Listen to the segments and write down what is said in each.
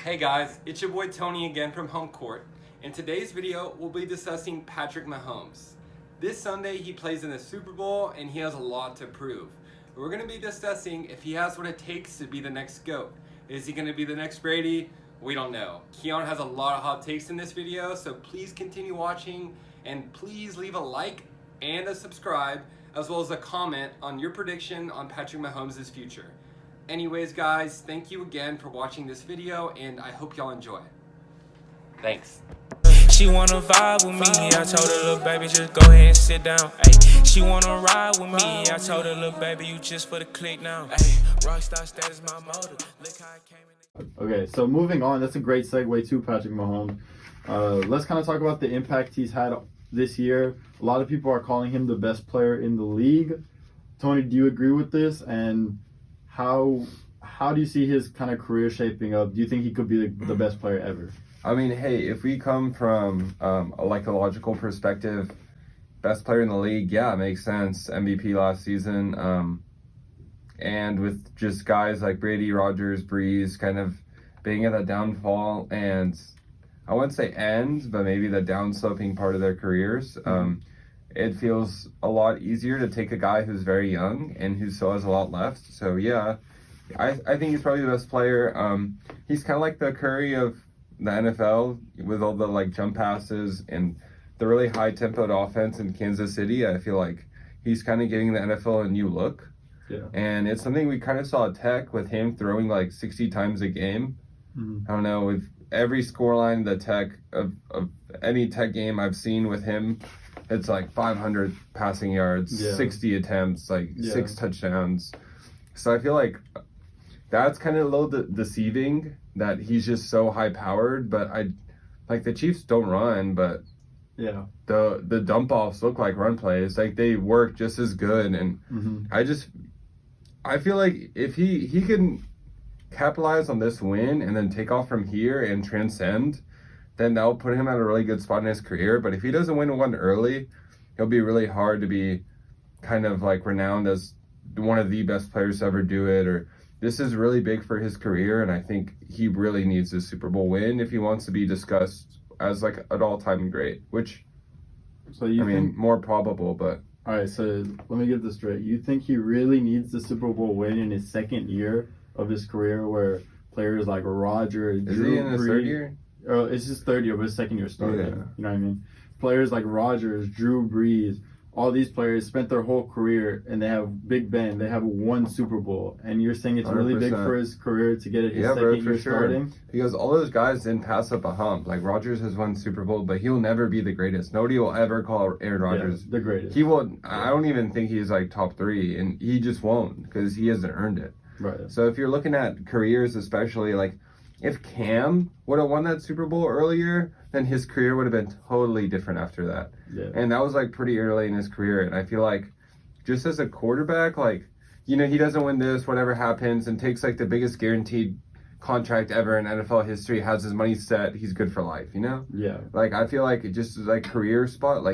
Hey guys, it's your boy Tony again from Homecourt. In today's video, we'll be discussing Patrick Mahomes. This Sunday, he plays in the Super Bowl and he has a lot to prove. We're going to be discussing if he has what it takes to be the next GOAT. Is he going to be the next Brady? We don't know. Keon has a lot of hot takes in this video, so please continue watching and please leave a like and a subscribe, as well as a comment on your prediction on Patrick Mahomes' future. Anyways guys, thank you again for watching this video and I hope y'all enjoy. Thanks. She wanna vibe with me, I told her, little baby, just go ahead and sit down. Ay, she wanna ride with me, I told her, little baby, you just for the click now. Ay, rockstar status my motor. Look how I came in. Okay, so moving on, that's a great segue to Patrick Mahomes. Let's kind of talk about the impact he's had this year. A lot of people are calling him the best player in the league. Tony, do you agree with this? And how do you see his kind of career shaping up? Do you think he could be the best player ever? I mean, hey, if we come from a logical perspective, best player in the league, yeah, it makes sense. MVP last season. And with just guys like Brady, Rodgers, Breeze kind of being at that downfall and I wouldn't say end, but maybe the downsloping part of their careers, it feels a lot easier to take a guy who's very young and who still has a lot left. So yeah, I think he's probably the best player. He's kind of like the Curry of the NFL with all the jump passes and the really high tempoed offense in Kansas City. I feel like he's kind of giving the NFL a new look. Yeah. And it's something we kind of saw at Tech with him throwing 60 times a game. I don't know, with every scoreline of any Tech game I've seen with him, it's 500 passing yards, 60 attempts, 6 touchdowns. So I feel like that's kind of a little deceiving that he's just so high powered, but the Chiefs don't run, but yeah, the dump offs look like run plays. They work just as good. And I feel like if he can capitalize on this win and then take off from here and transcend, then that'll put him at a really good spot in his career. But if he doesn't win one early, it'll be really hard to be kind of renowned as one of the best players to ever do it. Or this is really big for his career, and I think he really needs a Super Bowl win if he wants to be discussed as an all-time great, which more probable, but all right, so let me get this straight. You think he really needs the Super Bowl win in his second year of his career, where players like Rodgers, is he in his third year? It's his third year, but his second year starting. Yeah. You know what I mean? Players like Rodgers, Drew Brees, all these players spent their whole career, and they have Big Ben. They have one Super Bowl, and you're saying it's 100%. Really big for his career to get it his second year starting? Because all those guys didn't pass up a hump. Rodgers has won Super Bowl, but he'll never be the greatest. Nobody will ever call Aaron Rodgers the greatest. He will. I don't even think he's top 3, and he just won't because he hasn't earned it. Right. So if you're looking at careers, especially if Cam would have won that Super Bowl earlier, then his career would have been totally different after that. Yeah. And that was pretty early in his career. And I feel like just as a quarterback, he doesn't win this, whatever happens, and takes the biggest guaranteed contract ever in NFL history, has his money set, he's good for life, Yeah. I feel like just career spot,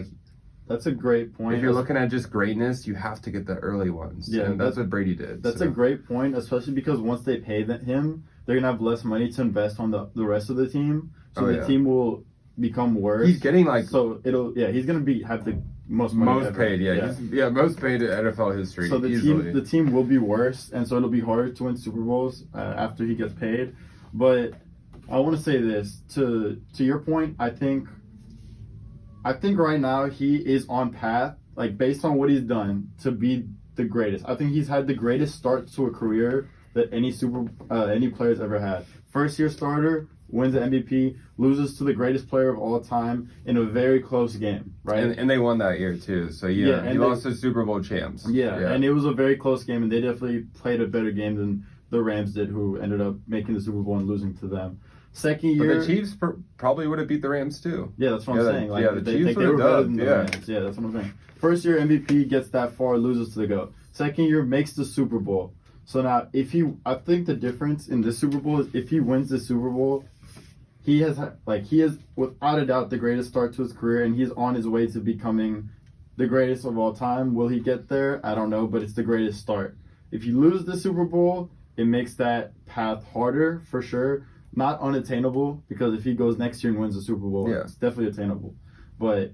that's a great point. If you're looking at just greatness, you have to get the early ones. Yeah, and that's what Brady did. That's a great point, especially because once they pay him, they're going to have less money to invest on the rest of the team. So the team will become worse. He's getting he's going to have the most money most ever. paid, most paid in NFL history. So easily. the team will be worse, and so it'll be harder to win Super Bowls after he gets paid. But I want to say this to your point. I think right now he is on path, based on what he's done, to be the greatest. I think he's had the greatest start to a career that any player's ever had. First year starter, wins the MVP, loses to the greatest player of all time in a very close game, right? And they won that year too. So he lost to Super Bowl champs. Yeah, and it was a very close game, and they definitely played a better game than the Rams did, who ended up making the Super Bowl and losing to them. Second year, but the Chiefs probably would have beat the Rams too. Yeah, that's what I'm saying. The they Chiefs were better than the Rams. Yeah, that's what I'm saying. First year MVP gets that far, loses to the GOAT. Second year makes the Super Bowl. So now, I think the difference in this Super Bowl is if he wins the Super Bowl, he is without a doubt the greatest start to his career, and he's on his way to becoming the greatest of all time. Will he get there? I don't know, but it's the greatest start. If you lose the Super Bowl, it makes that path harder for sure. not unattainable, because if he goes next year and wins the Super Bowl, Yeah. it's definitely attainable. But,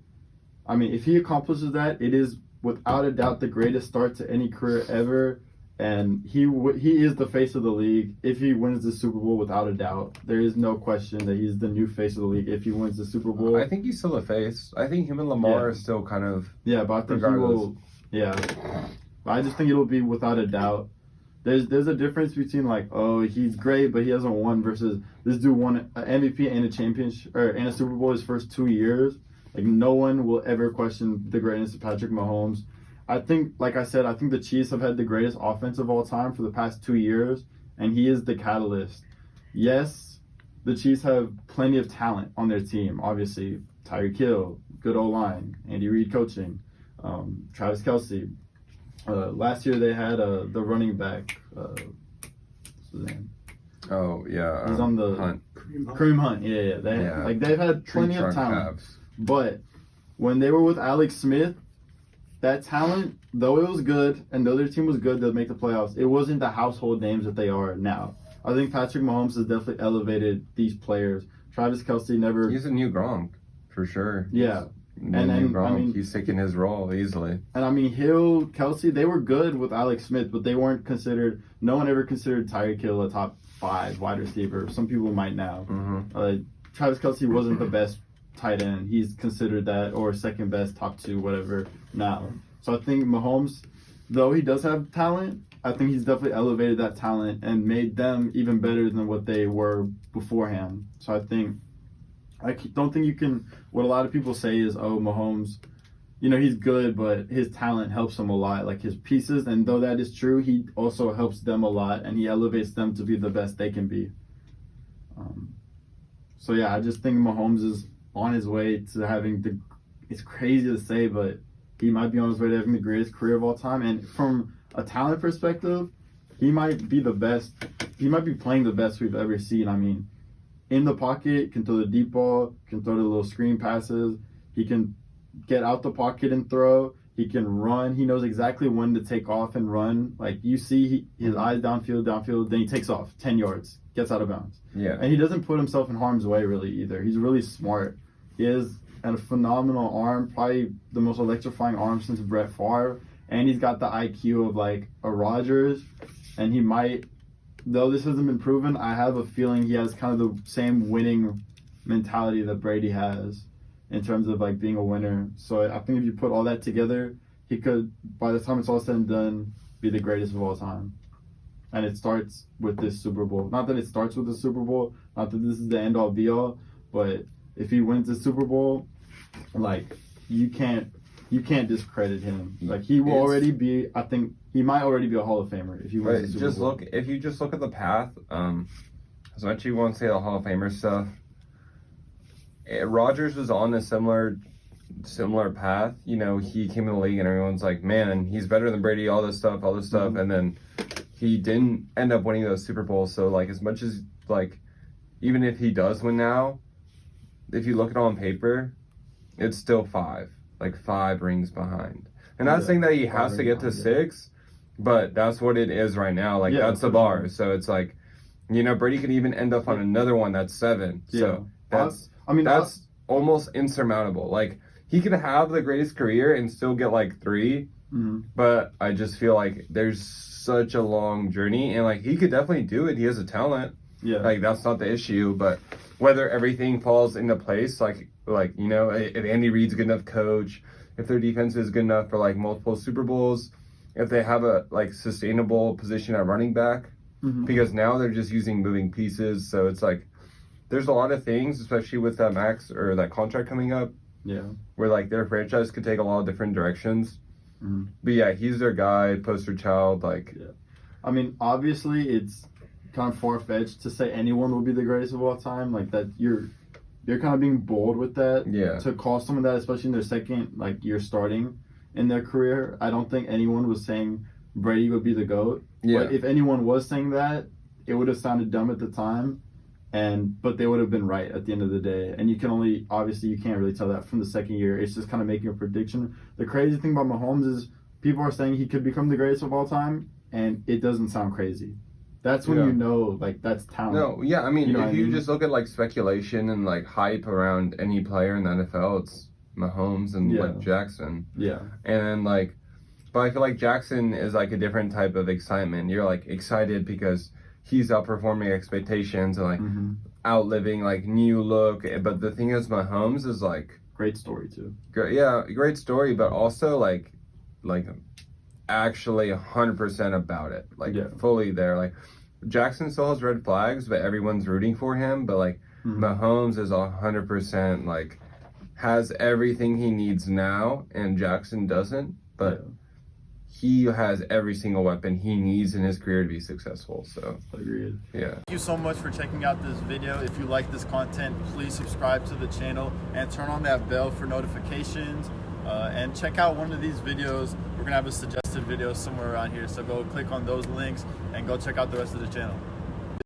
I mean, if he accomplishes that, it is without a doubt the greatest start to any career ever. And he is the face of the league if he wins the Super Bowl, without a doubt. There is no question that he's the new face of the league if he wins the Super Bowl. I think he's still a face. I think him and Lamar are still kind of. Yeah, but I think regardless. he will. Yeah, but I just think it'll be without a doubt. There's a difference between like, oh, he's great, but he hasn't won, versus this dude won an MVP and a championship and a Super Bowl his first 2 years. Like, no one will ever question the greatness of Patrick Mahomes. I think, like I said, I think the Chiefs have had the greatest offense of all time for the past 2 years, and he is the catalyst. Yes, the Chiefs have plenty of talent on their team. Obviously, Tyreek Hill, good O-line, Andy Reid coaching, Travis Kelce. Last year they had the running back. What's his name? Oh yeah, He's on the Hunt. Kareem Hunt. Yeah. They've had plenty of talent. Cavs. But when they were with Alex Smith, that talent, though it was good, and though their team was good to make the playoffs, it wasn't the household names that they are now. I think Patrick Mahomes has definitely elevated these players. Travis Kelce never. He's a new Gronk, for sure. Yeah. And Gronk, I mean, he's taking his role easily. And I mean, Hill, Kelce, they were good with Alex Smith, but they weren't considered. No one ever considered Tyreek Hill a top 5 wide receiver. Some people might now. Mm-hmm. Travis Kelce wasn't the best tight end. He's considered that, or second best, top 2, whatever now. So I think Mahomes, though he does have talent, I think he's definitely elevated that talent and made them even better than what they were beforehand. So I don't think you can, what a lot of people say is, oh, Mahomes, he's good, but his talent helps him a lot, like his pieces. And though that is true, he also helps them a lot, and he elevates them to be the best they can be. So yeah, I just think Mahomes is on his way to having it's crazy to say, but he might be on his way to having the greatest career of all time. And from a talent perspective, he might be the best. He might be playing the best we've ever seen. I mean, in the pocket, can throw the deep ball, can throw the little screen passes. He can get out the pocket and throw. He can run. He knows exactly when to take off and run. Like, you see his eyes downfield, then he takes off 10 yards, gets out of bounds. Yeah. And he doesn't put himself in harm's way really either. He's really smart. He has a phenomenal arm, probably the most electrifying arm since Brett Favre. And he's got the IQ of like a Rodgers. And he might, though this hasn't been proven, I have a feeling he has kind of the same winning mentality that Brady has in terms of like being a winner. So I think if you put all that together, he could, by the time it's all said and done, be the greatest of all time. And it starts with this Super Bowl. Not that it starts with the Super Bowl, not that this is the end-all be-all, but if he wins the Super Bowl, like, you can't discredit him. Like, he will already be, I think, he might already be a Hall of Famer if he wins the Super Bowl. If you just look at the path, as much as you want to say the Hall of Famer stuff, Rodgers was on a similar path. He came in the league and everyone's like, man, he's better than Brady, all this stuff, Mm-hmm. and then he didn't end up winning those Super Bowls. So, like, as much as, like, even if he does win now, if you look at it on paper, it's still 5. Like, 5 rings behind. And not saying that he has to get to 6, but that's what it is right now. Like, that's the bar. Sure. So it's like, Brady could even end up on another one that's 7. Yeah. So that's almost insurmountable. Like, he could have the greatest career and still get like 3, but I just feel like there's such a long journey, and like, he could definitely do it. He has a talent. Yeah. Like, that's not the issue, but whether everything falls into place, like if Andy Reid's a good enough coach, if their defense is good enough for like multiple Super Bowls, if they have a like sustainable position at running back, because now they're just using moving pieces. So it's like, there's a lot of things, especially with that max or that contract coming up. Yeah. Where like their franchise could take a lot of different directions. But yeah, he's their guy, poster child. Like, yeah. I mean, obviously it's kind of far-fetched to say anyone will be the greatest of all time. Like, that you're kind of being bold with that. Yeah. To call someone that, especially in their second year starting in their career. I don't think anyone was saying Brady would be the GOAT. Yeah. But if anyone was saying that, it would have sounded dumb at the time. But they would have been right at the end of the day. And you can't really tell that from the second year. It's just kind of making a prediction. The crazy thing about Mahomes is people are saying he could become the greatest of all time, and it doesn't sound crazy. That's when Yeah. you know, like, that's talent. No, yeah, I mean, You know what if I you mean? just look at like speculation and like hype around any player in the NFL, it's Mahomes and Yeah. like Jackson. Yeah. And then like, but I feel like Jackson is like a different type of excitement. You're like excited because he's outperforming expectations and like Mm-hmm. outliving like new look. But the thing is, Mahomes is like, Great story, too. great story, but also like actually 100% about it, like Yeah. fully there. Like Jackson still has red flags, but everyone's rooting for him. But like Mhm. Mahomes is 100% like has everything he needs now, and Jackson doesn't. But Yeah. he has every single weapon he needs in his career to be successful. So Agreed. yeah. Thank you so much for checking out this video. If you like this content, please subscribe to the channel and turn on that bell for notifications. And check out one of these videos. We're gonna have a suggested video somewhere around here, so go click on those links and go check out the rest of the channel.